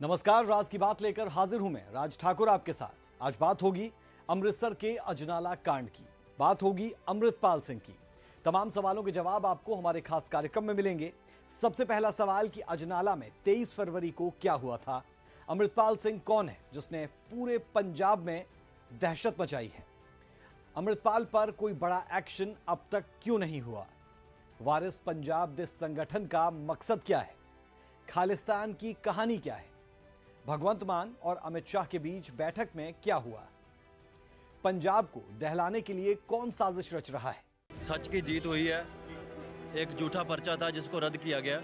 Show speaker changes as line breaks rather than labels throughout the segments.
नमस्कार, राज की बात लेकर हाजिर हूं मैं राज ठाकुर आपके साथ। आज बात होगी अमृतसर के अजनाला कांड की, बात होगी अमृतपाल सिंह की। तमाम सवालों के जवाब आपको हमारे खास कार्यक्रम में मिलेंगे। सबसे पहला सवाल कि अजनाला में 23 फरवरी को क्या हुआ था? अमृतपाल सिंह कौन है जिसने पूरे पंजाब में दहशत मचाई है? अमृतपाल पर कोई बड़ा एक्शन अब तक क्यों नहीं हुआ? वारिस पंजाब दे संगठन का मकसद क्या है? खालिस्तान की कहानी क्या है? भगवंत मान और अमित शाह के बीच बैठक में क्या हुआ? पंजाब को दहलाने के लिए कौन साजिश रच रहा है?
सच की जीत हुई है। एक झूठा पर्चा था जिसको रद्द किया गया।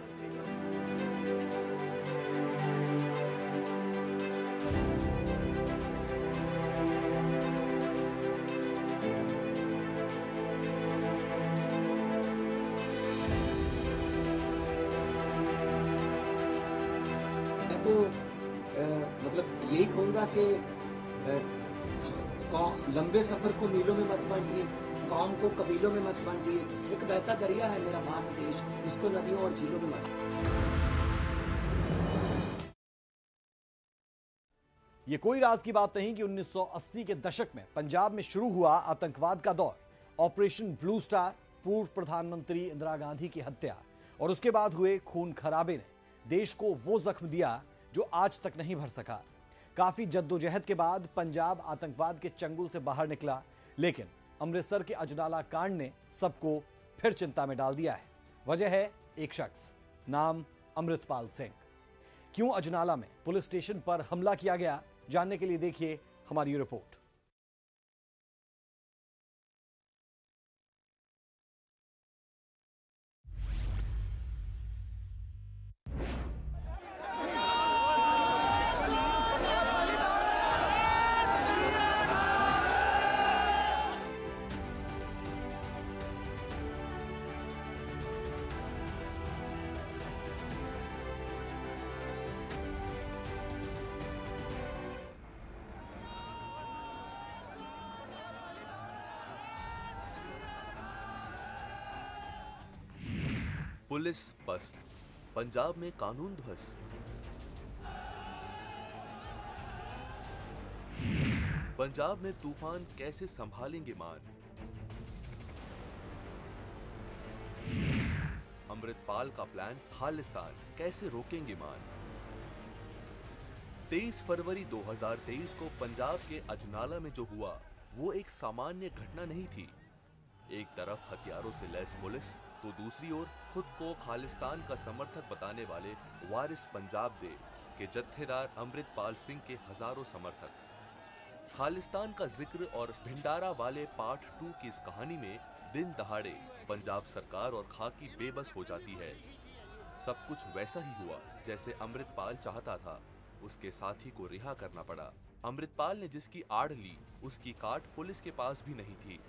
तो मतलब यही कहूँगा कि लंबे सफर को मीलों में मत बांटिए, कौम को कबीलों में मत बांटिए। एक बहता दरिया है मेरा भारत देश, इसको नदियों और झीलों में मत।
ये कोई राज की बात नहीं कि 1980 के दशक में पंजाब में शुरू हुआ आतंकवाद का दौर, ऑपरेशन ब्लू स्टार, पूर्व प्रधानमंत्री इंदिरा गांधी की हत्या और उसके बाद हुए खून खराबे ने देश को वो जख्म दिया जो आज तक नहीं भर सका। काफी जद्दोजहद के बाद पंजाब आतंकवाद के चंगुल से बाहर निकला, लेकिन अमृतसर के अजनाला कांड ने सबको फिर चिंता में डाल दिया है। वजह है एक शख्स, नाम अमृतपाल सिंह। क्यों अजनाला में पुलिस स्टेशन पर हमला किया गया, जानने के लिए देखिए हमारी ये रिपोर्ट।
पुलिस पस्त, पंजाब में कानून ध्वस्त। पंजाब में तूफान कैसे संभालेंगे मान? अमृतपाल का प्लान खालिस्तान कैसे रोकेंगे मान? 23 फरवरी 2023 को पंजाब के अजनाला में जो हुआ वो एक सामान्य घटना नहीं थी। एक तरफ हथियारों से लैस पुलिस तो दूसरी ओर खुद को खालिस्तान का समर्थक बताने वाले वारिस पंजाब दे के जत्थेदार अमृतपाल सिंह के हजारों समर्थक। खालिस्तान का जिक्र और भिंडारा वाले पार्ट 2 की इस कहानी में दिन दहाड़े पंजाब सरकार और खाकी बेबस हो जाती है। सब कुछ वैसा ही हुआ जैसे अमृतपाल चाहता था। उसके साथी को रिहा करना पड़ा। अमृतपाल ने जिसकी आड़ ली उसकी काट पुलिस के पास भी नहीं थी।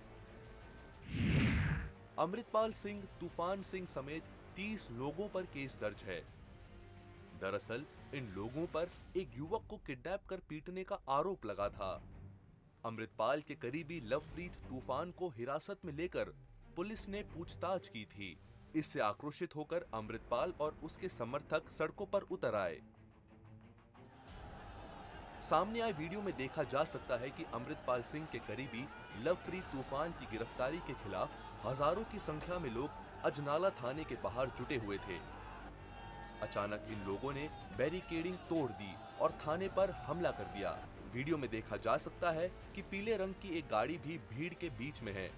अमृतपाल सिंह, तूफान सिंह समेत 30 लोगों पर केस दर्ज है। दरअसल इन लोगों पर एक युवक को किडनैप कर पीटने का आरोप लगा था। अमृतपाल के करीबी लवप्रीत तूफान को हिरासत में लेकर पुलिस ने पूछताछ की थी। इससे आक्रोशित होकर अमृतपाल और उसके समर्थक सड़कों पर उतर आए। सामने आए वीडियो में देखा जा सकता है कि अमृतपाल सिंह के करीबी लवप्रीत तूफान की गिरफ्तारी के खिलाफ हजारों की संख्या में लोग अजनाला थाने के बाहर जुटे हुए थे। अचानक इन लोगों ने बैरिकेडिंग तोड़ दी और थाने पर हमला कर दिया। वीडियो में देखा जा सकता है कि पीले रंग की एक गाड़ी भी भीड़ के बीच में है।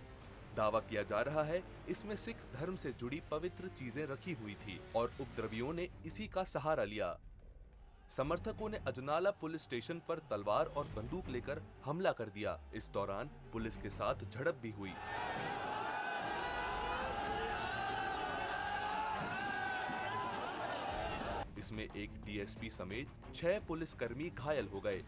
दावा किया जा रहा है इसमें सिख धर्म से जुड़ी पवित्र चीजें रखी हुई थी और उपद्रवियों ने इसी का सहारा लिया। समर्थकों ने अजनाला पुलिस स्टेशन पर तलवार और बंदूक लेकर हमला कर दिया। इस दौरान पुलिस के साथ झड़प भी हुई। इसमें एक डीएसपी समेत 6 पुलिसकर्मी घायल हो गए।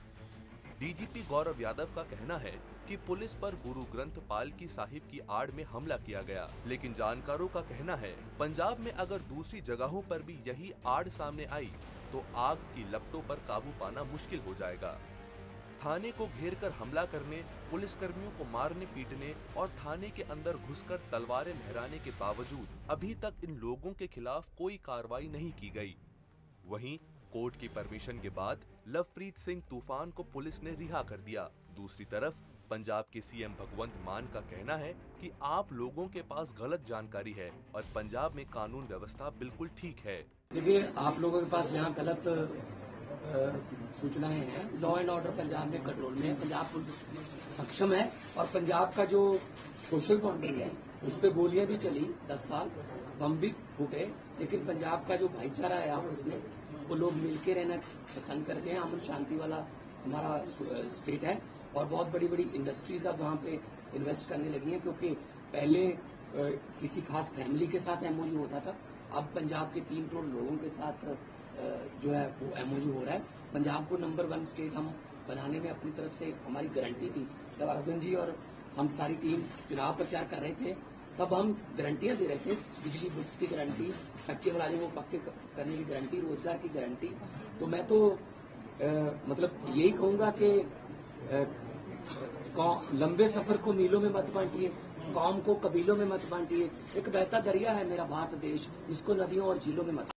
डीजीपी गौरव यादव का कहना है कि पुलिस पर गुरु ग्रंथ पाल की साहिब की आड़ में हमला किया गया, लेकिन जानकारों का कहना है पंजाब में अगर दूसरी जगहों पर भी यही आड़ सामने आई तो आग की लपटों पर काबू पाना मुश्किल हो जाएगा। थाने को घेर कर हमला करने, पुलिसकर्मियों को मारने पीटने और थाने के अंदर घुसकर तलवारें लहराने के बावजूद अभी तक इन लोगों के खिलाफ कोई कार्रवाई नहीं की गई। वहीं कोर्ट की परमिशन के बाद लवप्रीत सिंह तूफान को पुलिस ने रिहा कर दिया। दूसरी तरफ पंजाब के सीएम भगवंत मान का कहना है कि आप लोगों के पास गलत जानकारी है और पंजाब में कानून व्यवस्था बिल्कुल ठीक है।
देखिए, आप लोगों के पास यहाँ गलत सूचनाएं हैं। लॉ एंड ऑर्डर पंजाब में कंट्रोल में है, पंजाब पुलिस सक्षम है और पंजाब का जो सोशल बॉन्डिंग है उस पर गोलियां भी चली 10 साल, बम भी फूटे, लेकिन पंजाब का जो भाईचारा है आपस में वो लोग मिलके रहना पसंद करते हैं। अमन शांति वाला हमारा स्टेट है और बहुत बड़ी बड़ी इंडस्ट्रीज अब वहाँ पे इन्वेस्ट करने लगी हैं, क्योंकि पहले किसी खास फैमिली के साथ एमओयू होता था, अब पंजाब के 3 करोड़ लोगों के साथ जो है वो एमओयू हो रहा है। पंजाब को नंबर 1 स्टेट हम बनाने में अपनी तरफ से हमारी गारंटी थी। जब अरविंद जी और हम सारी टीम चुनाव प्रचार कर रहे थे तब हम गारंटियां दे रहे थे, बिजली मुफ्त की गारंटी, कच्चे मुलाजिमों को पक्के करने की गारंटी, रोजगार की गारंटी। तो मैं तो मतलब यही कहूंगा कि लंबे सफर को मीलों में मत बांटिए, कौम को कबीलों में मत बांटिए। एक बहता दरिया है मेरा भारत देश, इसको नदियों और झीलों में मत।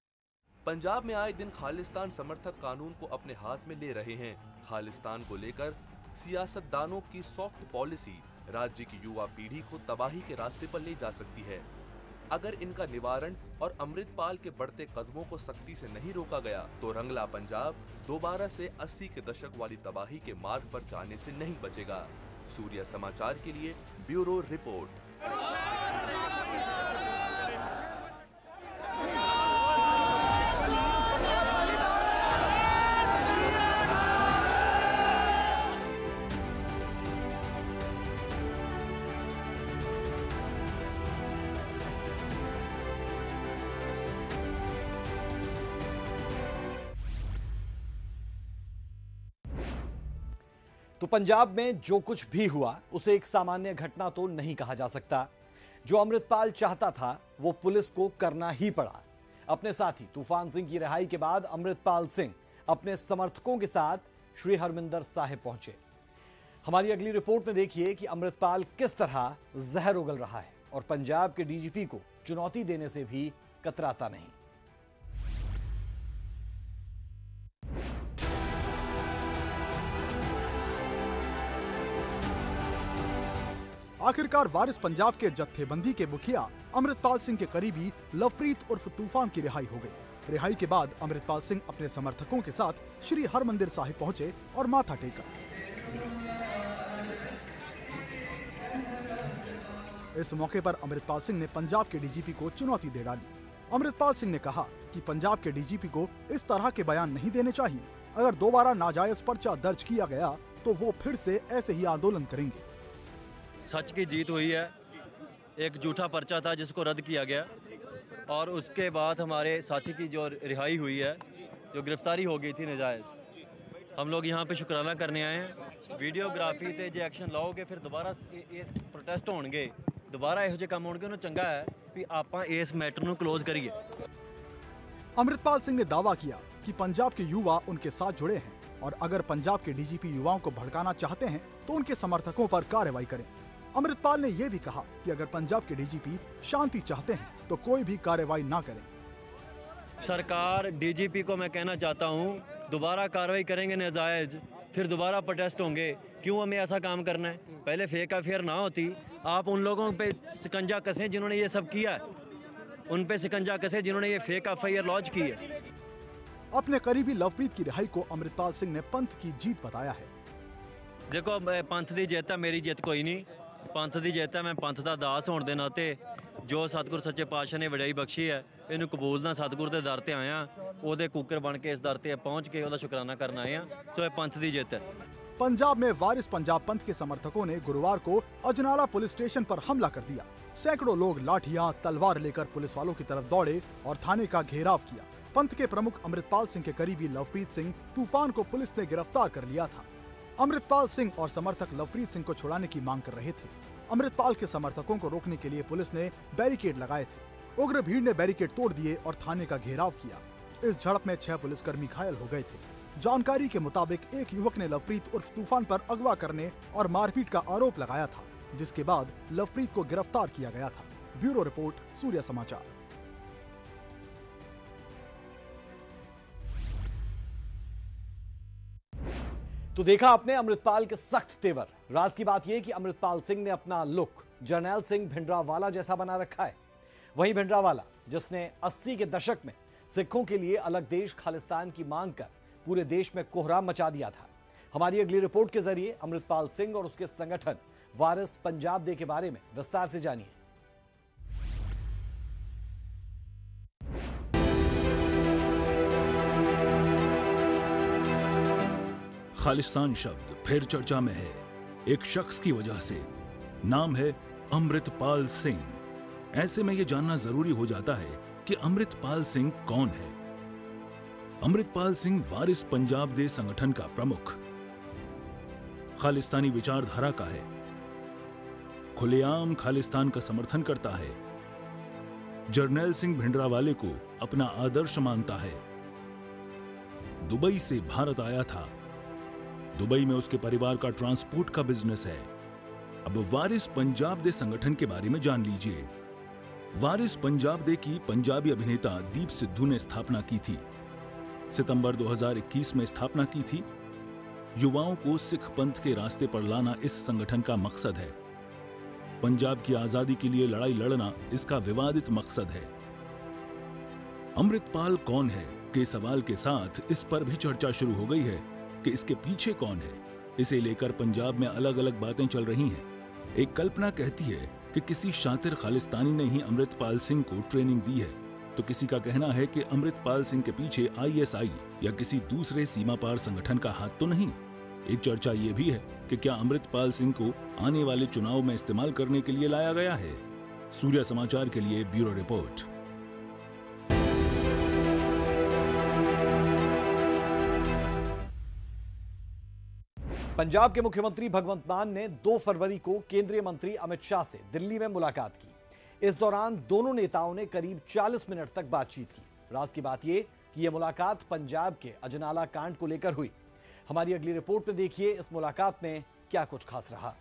पंजाब में आए दिन खालिस्तान समर्थक कानून को अपने हाथ में ले रहे हैं। खालिस्तान को लेकर सियासतदानों की सॉफ्ट पॉलिसी राज्य की युवा पीढ़ी को तबाही के रास्ते पर ले जा सकती है। अगर इनका निवारण और अमृतपाल के बढ़ते कदमों को सख्ती से नहीं रोका गया तो रंगला पंजाब दोबारा से 80 के दशक वाली तबाही के मार्ग पर जाने से नहीं बचेगा। सूर्य समाचार के लिए ब्यूरो रिपोर्ट।
तो पंजाब में जो कुछ भी हुआ उसे एक सामान्य घटना तो नहीं कहा जा सकता। जो अमृतपाल चाहता था वो पुलिस को करना ही पड़ा। अपने साथी तूफान सिंह की रिहाई के बाद अमृतपाल सिंह अपने समर्थकों के साथ श्री हरमिंदर साहिब पहुंचे। हमारी अगली रिपोर्ट में देखिए कि अमृतपाल किस तरह जहर उगल रहा है और पंजाब के डीजीपी को चुनौती देने से भी कतराता नहीं।
आखिरकार वारिस पंजाब के जत्थेबंदी के मुखिया अमृतपाल सिंह के करीबी लवप्रीत उर्फ तूफान की रिहाई हो गई। रिहाई के बाद अमृतपाल सिंह अपने समर्थकों के साथ श्री हरमंदिर साहिब पहुंचे और माथा टेका। इस मौके पर अमृतपाल सिंह ने पंजाब के डीजीपी को चुनौती दे डाली। अमृतपाल सिंह ने कहा कि पंजाब के डीजीपी को इस तरह के बयान नहीं देने चाहिए। अगर दोबारा नाजायज पर्चा दर्ज किया गया तो वो फिर से ऐसे ही आंदोलन करेंगे।
सच की जीत हुई है। एक झूठा पर्चा था जिसको रद्द किया गया और उसके बाद हमारे साथी की जो रिहाई हुई है, जो गिरफ्तारी हो गई थी नाजायज़, हम लोग यहाँ पे शुक्राना करने आए हैं। वीडियोग्राफी ते जो एक्शन लाओगे फिर दोबारा इस प्रोटेस्ट होंगे, दोबारा ਇਹੋ ਜਿਹੇ ਕੰਮ होंगे, उन्होंने चंगा है भी ਆਪਾਂ इस मैटर ਨੂੰ क्लोज करिए।
अमृतपाल सिंह ने दावा किया कि पंजाब के युवा उनके साथ जुड़े हैं और अगर पंजाब के डीजीपी युवाओं को भड़काना चाहते हैं तो उनके समर्थकों पर कार्रवाई करें। अमृतपाल ने यह भी कहा कि अगर पंजाब के डीजीपी शांति चाहते हैं तो कोई भी कार्रवाई ना करें।
सरकार डीजीपी को मैं कहना चाहता हूँ, दोबारा कार्रवाई करेंगे नाजायज, फिर दोबारा प्रोटेस्ट होंगे। क्यों हमें ऐसा काम करना है? पहले फेक अफेयर ना होती, आप उन लोगों पे शिकंजा कसें जिन्होंने ये सब किया है, उन पे शिकंजा कसें जिन्होंने ये फेक अफेयर लॉन्च की है।
अपने करीबी लवप्रीत की रिहाई को अमृतपाल सिंह ने पंथ की जीत बताया है।
देखो पंथ की जित है, मेरी जित कोई नहीं। पंथ की जित है, मैं पंथ का दास होने के नाते जो सतगुर सच्चे पातशाह ने वड्याई बख्शी है इन्हू कबूलना, सतगुर के दर ते आया, ਉਹਦੇ कुकर बन के इस दर ते पहुँच के ਉਹਦਾ शुकराना करना आए हैं। सो ये पंथ की जित है।
पंजाब में वारिस पंजाब पंथ के समर्थकों ने गुरुवार को अजनाला पुलिस स्टेशन पर हमला कर दिया। सैकड़ों लोग लाठियां तलवार लेकर पुलिस वालों की तरफ दौड़े और थाने का घेराव किया। पंथ के प्रमुख अमृतपाल सिंह के करीबी लवप्रीत सिंह तूफान को पुलिस ने गिरफ्तार कर लिया था। अमृतपाल सिंह और समर्थक लवप्रीत सिंह को छुड़ाने की मांग कर रहे थे। अमृतपाल के समर्थकों को रोकने के लिए पुलिस ने बैरिकेड लगाए थे। उग्र भीड़ ने बैरिकेड तोड़ दिए और थाने का घेराव किया। इस झड़प में 6 पुलिसकर्मी घायल हो गए थे। जानकारी के मुताबिक एक युवक ने लवप्रीत उर्फ तूफान पर अगवा करने और मारपीट का आरोप लगाया था, जिसके बाद लवप्रीत को गिरफ्तार किया गया था। ब्यूरो रिपोर्ट, सूर्य समाचार।
तो देखा आपने अमृतपाल के सख्त तेवर। राज की बात यह कि अमृतपाल सिंह ने अपना लुक जर्नैल सिंह भिंडरावाला जैसा बना रखा है। वहीं भिंडरावाला, जिसने 80 के दशक में सिखों के लिए अलग देश खालिस्तान की मांग कर पूरे देश में कोहराम मचा दिया था। हमारी अगली रिपोर्ट के जरिए अमृतपाल सिंह और उसके संगठन वारिस पंजाब डे के बारे में विस्तार से जानिए।
खालिस्तान शब्द फिर चर्चा में है, एक शख्स की वजह से। नाम है अमृतपाल सिंह। ऐसे में यह जानना जरूरी हो जाता है कि अमृतपाल सिंह कौन है। अमृतपाल सिंह वारिस पंजाब डे संगठन का प्रमुख, खालिस्तानी विचारधारा का है, खुलेआम खालिस्तान का समर्थन करता है, जर्नैल सिंह भिंडरावाले को अपना आदर्श मानता है। दुबई से भारत आया था। दुबई में उसके परिवार का ट्रांसपोर्ट का बिजनेस है। अब वारिस पंजाब डे संगठन के बारे में जान लीजिए। वारिस पंजाब डे की पंजाबी अभिनेता दीप सिद्धू ने स्थापना की थी। सितंबर 2021 में स्थापना की थी। युवाओं को सिख पंथ के रास्ते पर लाना इस संगठन का मकसद है। पंजाब की आजादी के लिए लड़ाई लड़ना इसका विवादित मकसद है। अमृतपाल कौन है के सवाल के साथ इस पर भी चर्चा शुरू हो गई है कि इसके पीछे कौन है। इसे लेकर पंजाब में अलग अलग बातें चल रही हैं। एक कल्पना कहती है कि किसी शातिर खालिस्तानी ने ही अमृतपाल सिंह को ट्रेनिंग दी है, तो किसी का कहना है कि अमृतपाल सिंह के पीछे ISI या किसी दूसरे सीमा पार संगठन का हाथ तो नहीं। एक चर्चा यह भी है कि क्या अमृतपाल सिंह को आने वाले चुनाव में इस्तेमाल करने के लिए लाया गया है। सूर्य समाचार के लिए ब्यूरो रिपोर्ट।
पंजाब के मुख्यमंत्री भगवंत मान ने 2 फरवरी को केंद्रीय मंत्री अमित शाह से दिल्ली में मुलाकात की। इस दौरान दोनों नेताओं ने करीब 40 मिनट तक बातचीत की। राज की बात यह कि यह मुलाकात पंजाब के अजनाला कांड को लेकर हुई। हमारी अगली रिपोर्ट में देखिए इस मुलाकात में क्या कुछ खास रहा।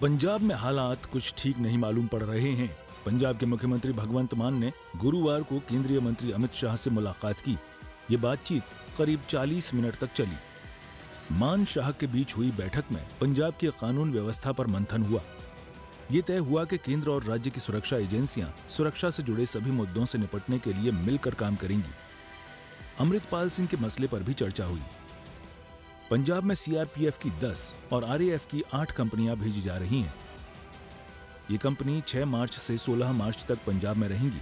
पंजाब में हालात कुछ ठीक नहीं मालूम पड़ रहे हैं। पंजाब के मुख्यमंत्री भगवंत मान ने गुरुवार को केंद्रीय मंत्री अमित शाह से मुलाकात की। ये बातचीत करीब 40 मिनट तक चली। मान शाह के बीच हुई बैठक में पंजाब की कानून व्यवस्था पर मंथन हुआ। ये तय हुआ कि केंद्र और राज्य की सुरक्षा एजेंसियां सुरक्षा से जुड़े सभी मुद्दों से निपटने के लिए मिलकर काम करेंगी। अमृतपाल सिंह के मसले पर भी चर्चा हुई। पंजाब में CRPF की 10 और RAF की 8 कंपनियां भेजी जा रही हैं। ये कंपनी 6 मार्च से 16 मार्च तक पंजाब में रहेंगी।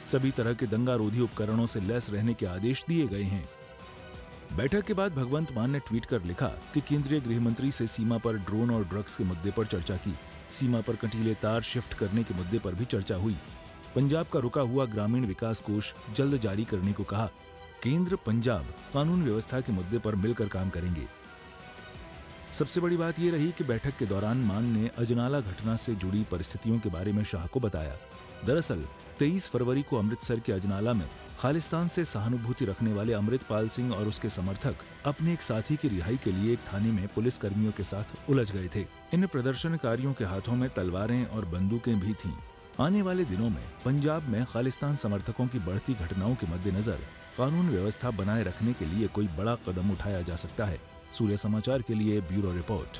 सभी तरह के दंगारोधी उपकरणों से लैस रहने के आदेश दिए गए हैं। बैठक के बाद भगवंत मान ने ट्वीट कर लिखा कि केंद्रीय गृह मंत्री से सीमा पर ड्रोन और ड्रग्स के मुद्दे पर चर्चा की। सीमा पर कंटीले तार शिफ्ट करने के मुद्दे पर भी चर्चा हुई। पंजाब का रुका हुआ ग्रामीण विकास कोष जल्द जारी करने को कहा। केंद्र पंजाब कानून व्यवस्था के मुद्दे पर मिलकर काम करेंगे। सबसे बड़ी बात यह रही कि बैठक के दौरान मान ने अजनाला घटना से जुड़ी परिस्थितियों के बारे में शाह को बताया। दरअसल 23 फरवरी को अमृतसर के अजनाला में खालिस्तान से सहानुभूति रखने वाले अमृतपाल सिंह और उसके समर्थक अपने एक साथी की रिहाई के लिए एक थाने में पुलिस कर्मियों के साथ उलझ गए थे। इन प्रदर्शनकारियों के हाथों में तलवारें और बंदूकें भी थीं। आने वाले दिनों में पंजाब में खालिस्तान समर्थकों की बढ़ती घटनाओं के मद्देनजर कानून व्यवस्था बनाए रखने के लिए कोई बड़ा कदम उठाया जा सकता है। सूर्य समाचार के लिए ब्यूरो रिपोर्ट।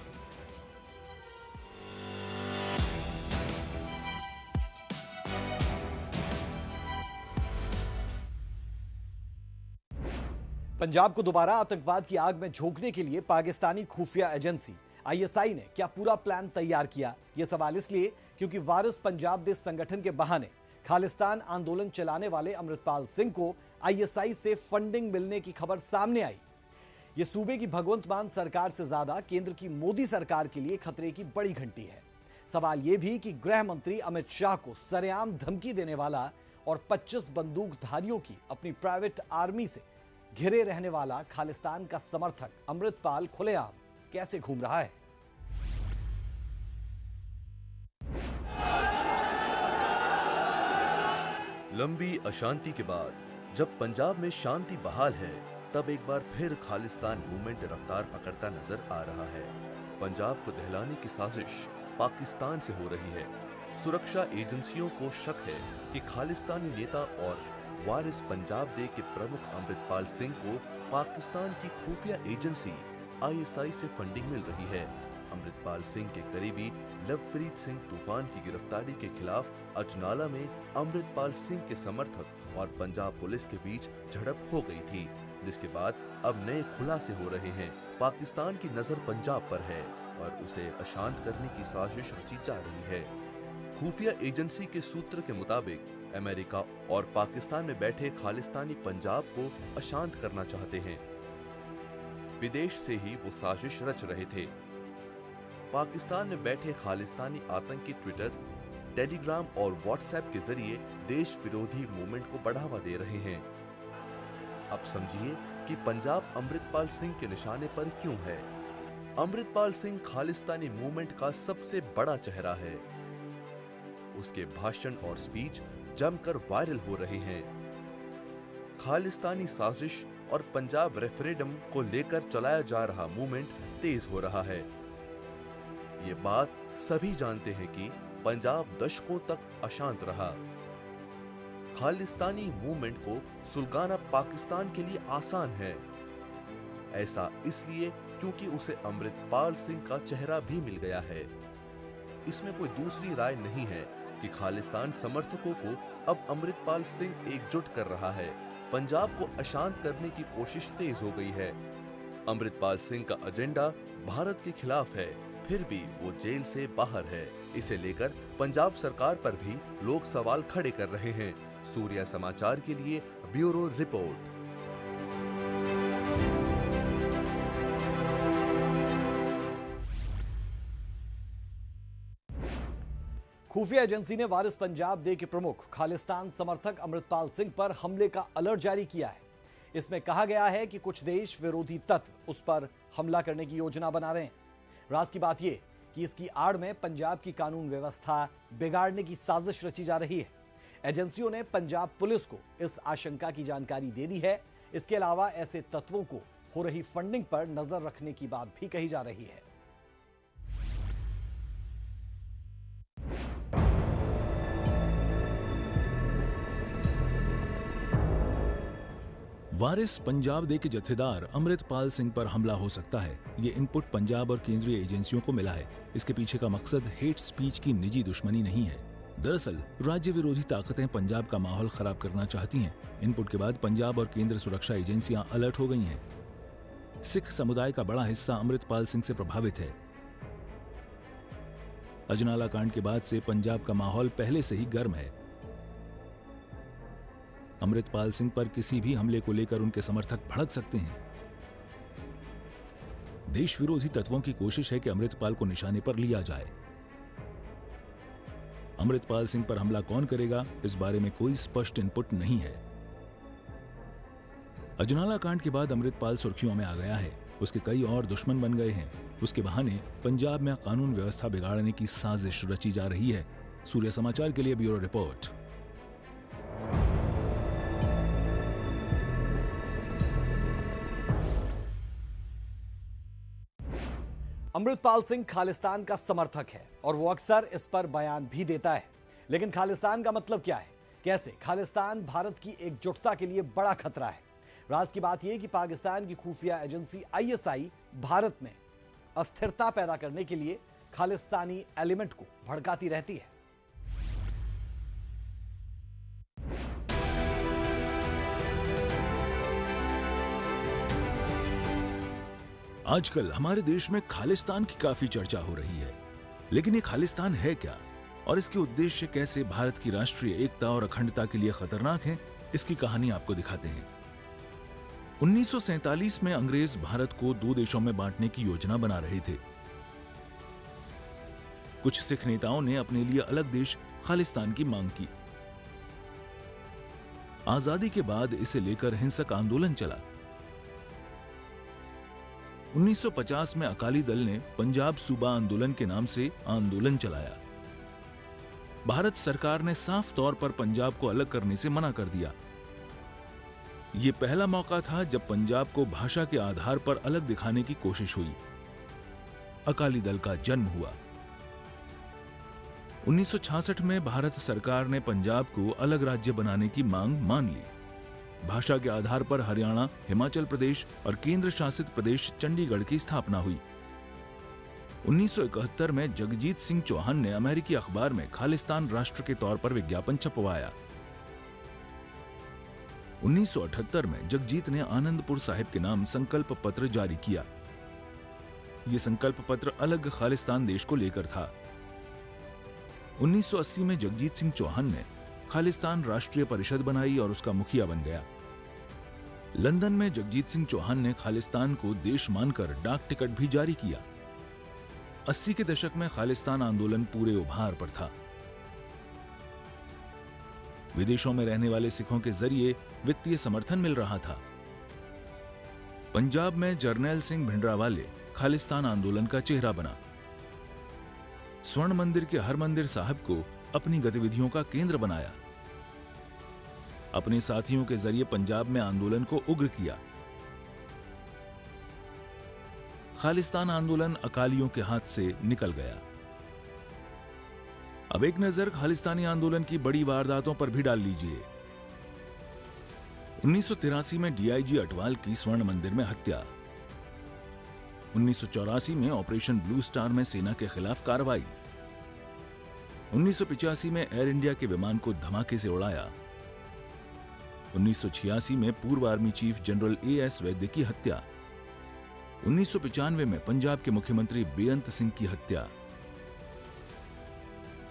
पंजाब को दोबारा आतंकवाद की आग में झोंकने के लिए पाकिस्तानी खुफिया एजेंसी ISI ने क्या पूरा प्लान तैयार किया? यह सवाल इसलिए क्योंकि वारिस पंजाब डे संगठन के बहाने खालिस्तान आंदोलन चलाने वाले अमृतपाल सिंह को ISI से फंडिंग मिलने की खबर सामने आई। यह सूबे की भगवंत मान सरकार से ज्यादा केंद्र की मोदी सरकार के लिए खतरे की बड़ी घंटी है। सवाल यह भी कि गृह मंत्री अमित शाह को सरेआम धमकी देने वाला और 25 बंदूकधारियों की अपनी प्राइवेट आर्मी से घिरे रहने वाला खालिस्तान का समर्थक अमृतपाल खुलेआम कैसे घूम रहा है।
लंबी अशांति के बाद जब पंजाब में शांति बहाल है, तब एक बार फिर खालिस्तान मूवमेंट रफ्तार पकड़ता नजर आ रहा है। पंजाब को दहलाने की साजिश पाकिस्तान से हो रही है। सुरक्षा एजेंसियों को शक है कि खालिस्तानी नेता और वारिस पंजाब दे के प्रमुख अमृतपाल सिंह को पाकिस्तान की खुफिया एजेंसी ISI से फंडिंग मिल रही है। अमृतपाल सिंह के करीबी लवप्रीत सिंह तूफान की गिरफ्तारी के खिलाफ अजनाला में अमृतपाल सिंह के समर्थक और पंजाब पुलिस के बीच झड़प हो गई थी, जिसके बाद अब नए खुलासे हो रहे हैं। पाकिस्तान की नजर पंजाब पर है और उसे अशांत करने की साजिश रची जा रही है। खुफिया एजेंसी के सूत्र के मुताबिक अमेरिका और पाकिस्तान में बैठे खालिस्तानी पंजाब को अशांत करना चाहते हैं। विदेश से ही वो साजिश रच रहे थे। पाकिस्तान में बैठे खालिस्तानी आतंकी ट्विटर, टेलीग्राम और व्हाट्सएप के जरिए देश विरोधी मूवमेंट को बढ़ावा दे रहे हैं। अब समझिए कि पंजाब अमृतपाल सिंह के निशाने पर क्यों है। अमृतपाल सिंह खालिस्तानी मूवमेंट का सबसे बड़ा चेहरा है। उसके भाषण और स्पीच जमकर वायरल हो रहे हैं। खालिस्तानी साजिश और पंजाब रेफरेंडम को लेकर चलाया जा रहा मूवमेंट तेज हो रहा है। ये बात सभी जानते हैं कि पंजाब दशकों तक अशांत रहा। खालिस्तानी मूवमेंट को सुलगाना पाकिस्तान के लिए आसान है। ऐसा इसलिए क्योंकि उसे अमृतपाल सिंह का चेहरा भी मिल गया है। इसमें कोई दूसरी राय नहीं है कि खालिस्तान समर्थकों को अब अमृतपाल सिंह एकजुट कर रहा है। पंजाब को अशांत करने की कोशिश तेज हो गई है। अमृतपाल सिंह का एजेंडा भारत के खिलाफ है, फिर भी वो जेल से बाहर है। इसे लेकर पंजाब सरकार पर भी लोग सवाल खड़े कर रहे हैं। सूर्या समाचार के लिए ब्यूरो रिपोर्ट।
खुफिया एजेंसी ने वारिस पंजाब दे के प्रमुख खालिस्तान समर्थक अमृतपाल सिंह पर हमले का अलर्ट जारी किया है। इसमें कहा गया है कि कुछ देश विरोधी तत्व उस पर हमला करने की योजना बना रहे हैं। राज की बात यह कि इसकी आड़ में पंजाब की कानून व्यवस्था बिगाड़ने की साजिश रची जा रही है। एजेंसियों ने पंजाब पुलिस को इस आशंका की जानकारी दे दी है। इसके अलावा ऐसे तत्वों को हो रही फंडिंग पर नजर रखने की बात भी कही जा रही है।
वारिस पंजाब दे के जत्थेदार अमृतपाल सिंह पर हमला हो सकता है। ये इनपुट पंजाब और केंद्रीय एजेंसियों को मिला है। इसके पीछे का मकसद हेट स्पीच की निजी दुश्मनी नहीं है। दरअसल राज्य विरोधी ताकतें पंजाब का माहौल खराब करना चाहती हैं। इनपुट के बाद पंजाब और केंद्र सुरक्षा एजेंसियां अलर्ट हो गई हैं। सिख समुदाय का बड़ा हिस्सा अमृतपाल सिंह से प्रभावित है। अजनाला कांड के बाद से पंजाब का माहौल पहले से ही गर्म है। अमृतपाल सिंह पर किसी भी हमले को लेकर उनके समर्थक भड़क सकते हैं। देश विरोधी तत्वों की कोशिश है कि अमृतपाल को निशाने पर लिया जाए। अमृतपाल सिंह पर हमला कौन करेगा, इस बारे में कोई स्पष्ट इनपुट नहीं है। अजनाला कांड के बाद अमृतपाल सुर्खियों में आ गया है। उसके कई और दुश्मन बन गए हैं। उसके बहाने पंजाब में कानून व्यवस्था बिगाड़ने की साजिश रची जा रही है। सूर्य समाचार के लिए ब्यूरो रिपोर्ट।
अमृतपाल सिंह खालिस्तान का समर्थक है और वो अक्सर इस पर बयान भी देता है। लेकिन खालिस्तान का मतलब क्या है? कैसे खालिस्तान भारत की एकजुटता के लिए बड़ा खतरा है? राज की बात यह कि पाकिस्तान की खुफिया एजेंसी ISI भारत में अस्थिरता पैदा करने के लिए खालिस्तानी एलिमेंट को भड़काती रहती है।
आजकल हमारे देश में खालिस्तान की काफी चर्चा हो रही है, लेकिन ये खालिस्तान है क्या और इसके उद्देश्य कैसे भारत की राष्ट्रीय एकता और अखंडता के लिए खतरनाक हैं, इसकी कहानी आपको दिखाते हैं। 1947 में अंग्रेज भारत को 2 देशों में बांटने की योजना बना रहे थे। कुछ सिख नेताओं ने अपने लिए अलग देश खालिस्तान की मांग की। आजादी के बाद इसे लेकर हिंसक आंदोलन चला। 1950 में अकाली दल ने पंजाब सूबा आंदोलन के नाम से आंदोलन चलाया। भारत सरकार ने साफ तौर पर पंजाब को अलग करने से मना कर दिया। यह पहला मौका था जब पंजाब को भाषा के आधार पर अलग दिखाने की कोशिश हुई। अकाली दल का जन्म हुआ। 1966 में भारत सरकार ने पंजाब को अलग राज्य बनाने की मांग मान ली। भाषा के आधार पर हरियाणा, हिमाचल प्रदेश और केंद्र शासित प्रदेश चंडीगढ़ की स्थापना हुई। 1971 में जगजीत सिंह चौहान ने अमेरिकी अखबार में खालिस्तान राष्ट्र के तौर पर विज्ञापन छपवाया। 1978 में जगजीत ने आनंदपुर साहिब के नाम संकल्प पत्र जारी किया। यह संकल्प पत्र अलग खालिस्तान देश को लेकर था। 1980 में जगजीत सिंह चौहान ने खालिस्तान राष्ट्रीय परिषद बनाई और उसका मुखिया बन गया। लंदन में जगजीत सिंह चौहान ने खालिस्तान को देश मानकर डाक टिकट भी जारी किया। 80 के दशक में खालिस्तान आंदोलन पूरे उभार पर था। विदेशों में रहने वाले सिखों के जरिए वित्तीय समर्थन मिल रहा था। पंजाब में जरनैल सिंह भिंडरावाले खालिस्तान आंदोलन का चेहरा बना। स्वर्ण मंदिर के हरमंदिर साहब को अपनी गतिविधियों का केंद्र बनाया। अपने साथियों के जरिए पंजाब में आंदोलन को उग्र किया। खालिस्तान आंदोलन अकालियों के हाथ से निकल गया। अब एक नजर खालिस्तानी आंदोलन की बड़ी वारदातों पर भी डाल लीजिए। 1983 में डीआईजी अटवाल की स्वर्ण मंदिर में हत्या। 1984 में ऑपरेशन ब्लू स्टार में सेना के खिलाफ कार्रवाई। 1985 में एयर इंडिया के विमान को धमाके से उड़ाया। 1986 में पूर्व आर्मी चीफ जनरल एएस वैद्य की हत्या। 1995 में पंजाब के मुख्यमंत्री बेअंत सिंह की हत्या।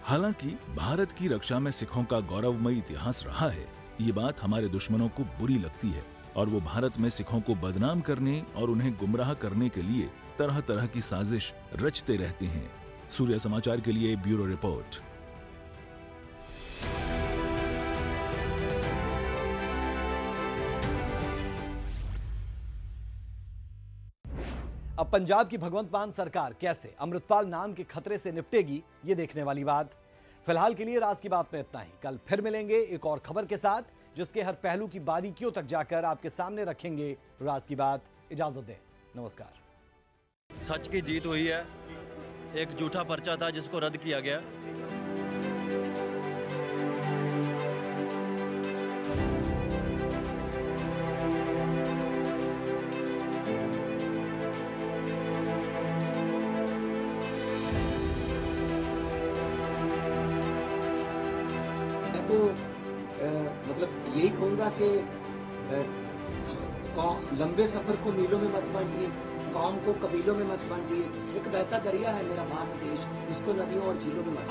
हालांकि भारत की रक्षा में सिखों का गौरवमयी इतिहास रहा है, ये बात हमारे दुश्मनों को बुरी लगती है और वो भारत में सिखों को बदनाम करने और उन्हें गुमराह करने के लिए तरह तरह की साजिश रचते रहते हैं। सूर्य समाचार के लिए ब्यूरो रिपोर्ट।
अब पंजाब की भगवंत मान सरकार कैसे अमृतपाल नाम के खतरे से निपटेगी, ये देखने वाली बात। फिलहाल के लिए राज की बात में इतना ही। कल फिर मिलेंगे एक और खबर के साथ, जिसके हर पहलू की बारीकियों तक जाकर आपके सामने रखेंगे राज की बात। इजाजत दें, नमस्कार।
सच की जीत हुई है। एक झूठा पर्चा था जिसको रद्द किया गया।
तो मतलब यही कहूँगा कि लंबे सफर को मीलों में मत बांटिए, कौम को कबीलों में मत बांटिए। एक बहता दरिया है मेरा भारत देश, इसको नदियों और झीलों में मत